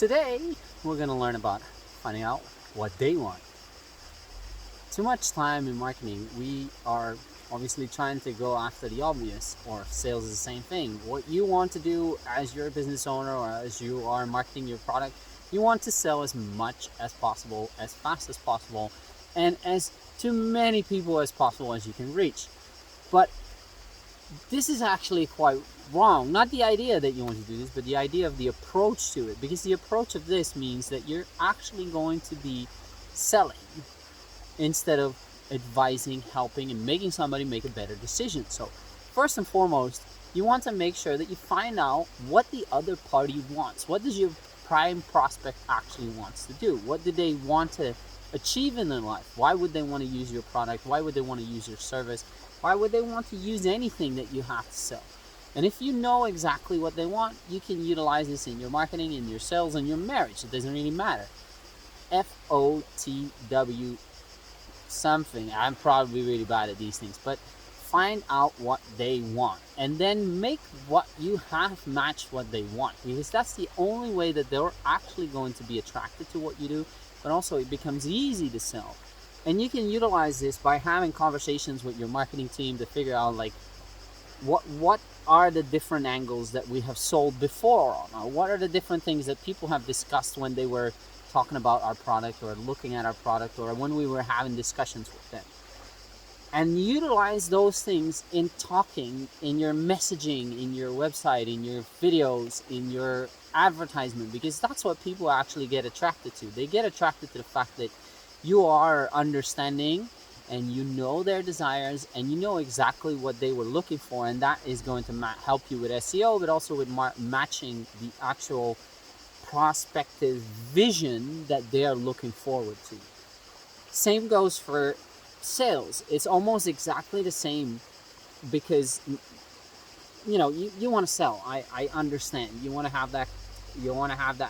Today, we're going to learn about finding out what they want. Too much time in marketing, we are obviously trying to go after the obvious, or sales is the same thing. What you want to do as your business owner or as you are marketing your product, you want to sell as much as possible, as fast as possible, and as to many people as possible as you can reach. But this is actually quite wrong. Not the idea that you want to do this, but the idea of the approach to it. Because the approach of this means that you're actually going to be selling instead of advising, helping, and making somebody make a better decision. So first and foremost, you want to make sure that you find out what the other party wants. What does your prime prospect actually wants to do? What do they want to achieve in their life? Why would they want to use your product? Why would they want to use your service? Why would they want to use anything that you have to sell? And if you know exactly what they want, you can utilize this in your marketing, in your sales, and your marriage. It doesn't really matter. FOTW something. I'm probably really bad at these things, but find out what they want and then make what you have match what they want, because that's the only way that they're actually going to be attracted to what you do, but also it becomes easy to sell. And you can utilize this by having conversations with your marketing team to figure out like what are the different angles that we have sold before on, or what are the different things that people have discussed when they were talking about our product or looking at our product or when we were having discussions with them. And utilize those things in talking, in your messaging, in your website, in your videos, in your advertisement, because that's what people actually get attracted to. They get attracted to the fact that you are understanding and you know their desires and you know exactly what they were looking for, and that is going to help you with SEO, but also with matching the actual prospective vision that they are looking forward to. Same goes for sales. It's almost exactly the same, because you want to sell. I understand. You want to have that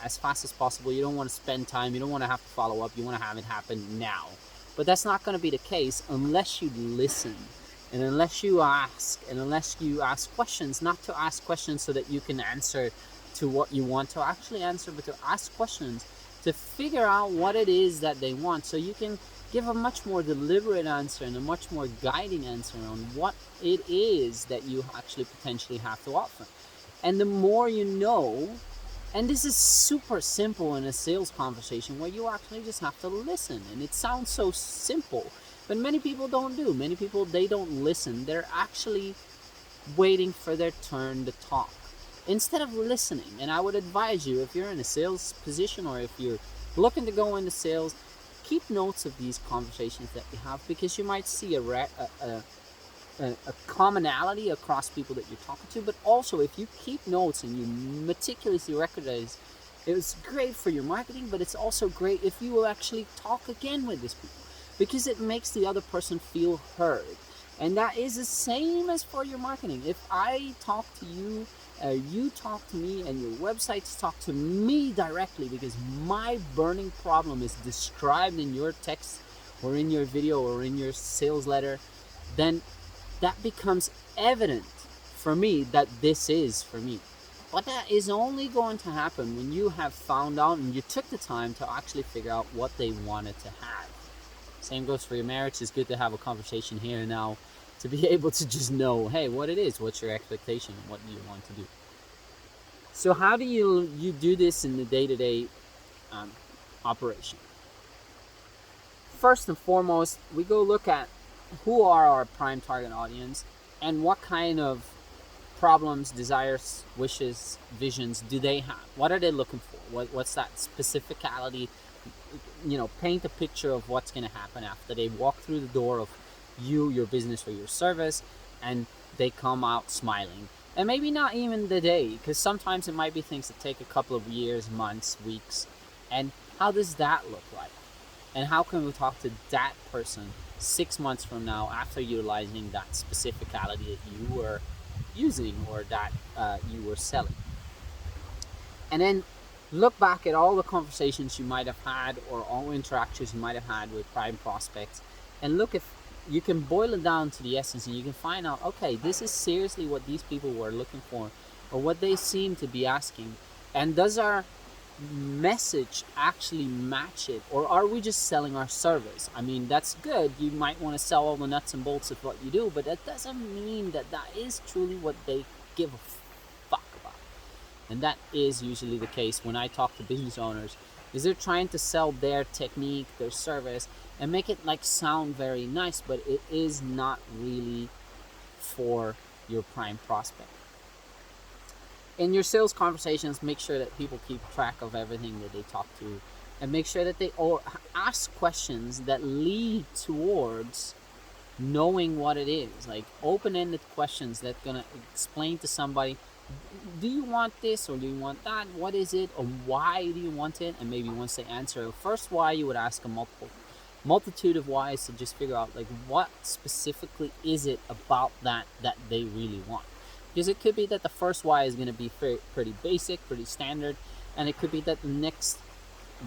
as fast as possible. You don't want to spend time. You don't want to have to follow up. You want to have it happen now. But that's not going to be the case unless you listen and unless you ask questions. Not to ask questions so that you can answer to what you want to actually answer, but to ask questions to figure out what it is that they want, so you can give a much more deliberate answer and a much more guiding answer on what it is that you actually potentially have to offer. And the more you know, and this is super simple in a sales conversation where you actually just have to listen, and it sounds so simple, but many people don't do. Many people, they don't listen. They're actually waiting for their turn to talk instead of listening. And I would advise you, if you're in a sales position or if you're looking to go into sales, keep notes of these conversations that you have, because you might see a commonality across people that you're talking to. But also, if you keep notes and you meticulously recognize, it's great for your marketing, but it's also great if you will actually talk again with these people, because it makes the other person feel heard. And that is the same as for your marketing. If I talk to you, you talk to me, and your websites talk to me directly because my burning problem is described in your text or in your video or in your sales letter, then that becomes evident for me that this is for me. But that is only going to happen when you have found out and you took the time to actually figure out what they wanted to have. Same goes for your marriage. It's good to have a conversation here and now to be able to just know, hey, what it is, what's your expectation, and what do you want to do. So how do you do this in the day-to-day operation? First and foremost, we go look at who are our prime target audience and what kind of problems, desires, wishes, visions do they have? What are they looking for? What's that specificality? Paint a picture of what's going to happen after they walk through the door of you, your business, or your service, and they come out smiling. And maybe not even the day, because sometimes it might be things that take a couple of years, months, weeks. And how does that look like? And how can we talk to that person 6 months from now after utilizing that specificality that you were using or that you were selling? And then look back at all the conversations you might have had or all interactions you might have had with prime prospects, and look if you can boil it down to the essence, and you can find out, okay, this is seriously what these people were looking for or what they seem to be asking. And does our message actually match it, or are we just selling our service? I mean, that's good, you might want to sell all the nuts and bolts of what you do, but that doesn't mean that that is truly what they give a fuck about. And that is usually the case when I talk to business owners, is they're trying to sell their technique, their service, and make it like sound very nice, but it is not really for your prime prospect. In your sales conversations, make sure that people keep track of everything that they talk to, and make sure that they all ask questions that lead towards knowing what it is, like open-ended questions that gonna explain to somebody, do you want this or do you want that, what is it, or why do you want it. And maybe once they answer the first why, you would ask a multitude of whys to just figure out like what specifically is it about that they really want. Because it could be that the first why is going to be pretty basic, pretty standard, and it could be that the next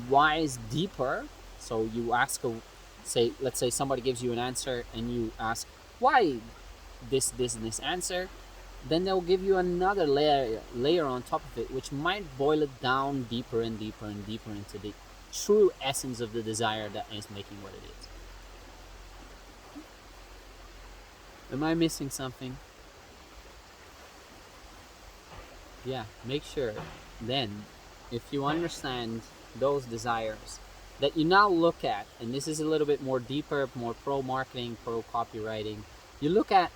why is deeper. So you ask let's say somebody gives you an answer and you ask why this and this answer, then they'll give you another layer on top of it, which might boil it down deeper and deeper and deeper into the true essence of the desire that is making what it is. Am I missing something? Yeah, make sure then, if you understand those desires, that you now look at, and this is a little bit more deeper, more pro marketing, pro copywriting, you look at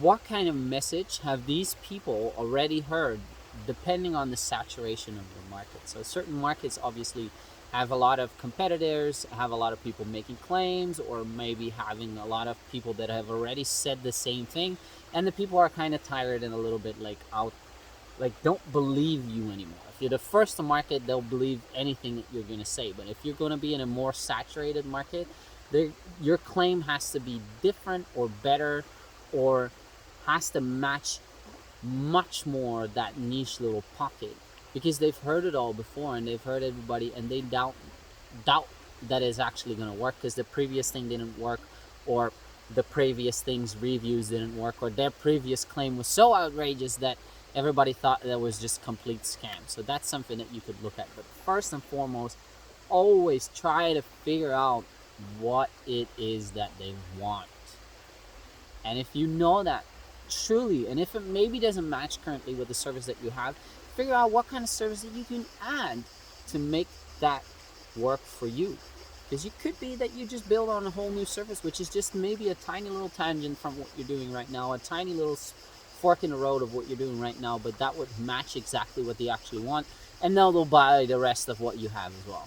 what kind of message have these people already heard, depending on the saturation of the market. So certain markets obviously have a lot of competitors, have a lot of people making claims, or maybe having a lot of people that have already said the same thing, and the people are kind of tired and a little bit like out, like don't believe you anymore. If you're the first to market, they'll believe anything that you're going to say. But if you're going to be in a more saturated market, your claim has to be different or better, or has to match much more that niche little pocket, because they've heard it all before and they've heard everybody, and they doubt that it's actually going to work because the previous thing didn't work, or the previous things reviews didn't work, or their previous claim was so outrageous that everybody thought that was just complete scam. So that's something that you could look at. But first and foremost, always try to figure out what it is that they want. And if you know that truly, and if it maybe doesn't match currently with the service that you have, figure out what kind of service that you can add to make that work for you. Because it could be that you just build on a whole new service, which is just maybe a tiny little tangent from what you're doing right now, a tiny little fork in the road of what you're doing right now, but that would match exactly what they actually want, and now they'll buy the rest of what you have as well.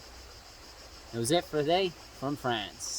That was it for today from France.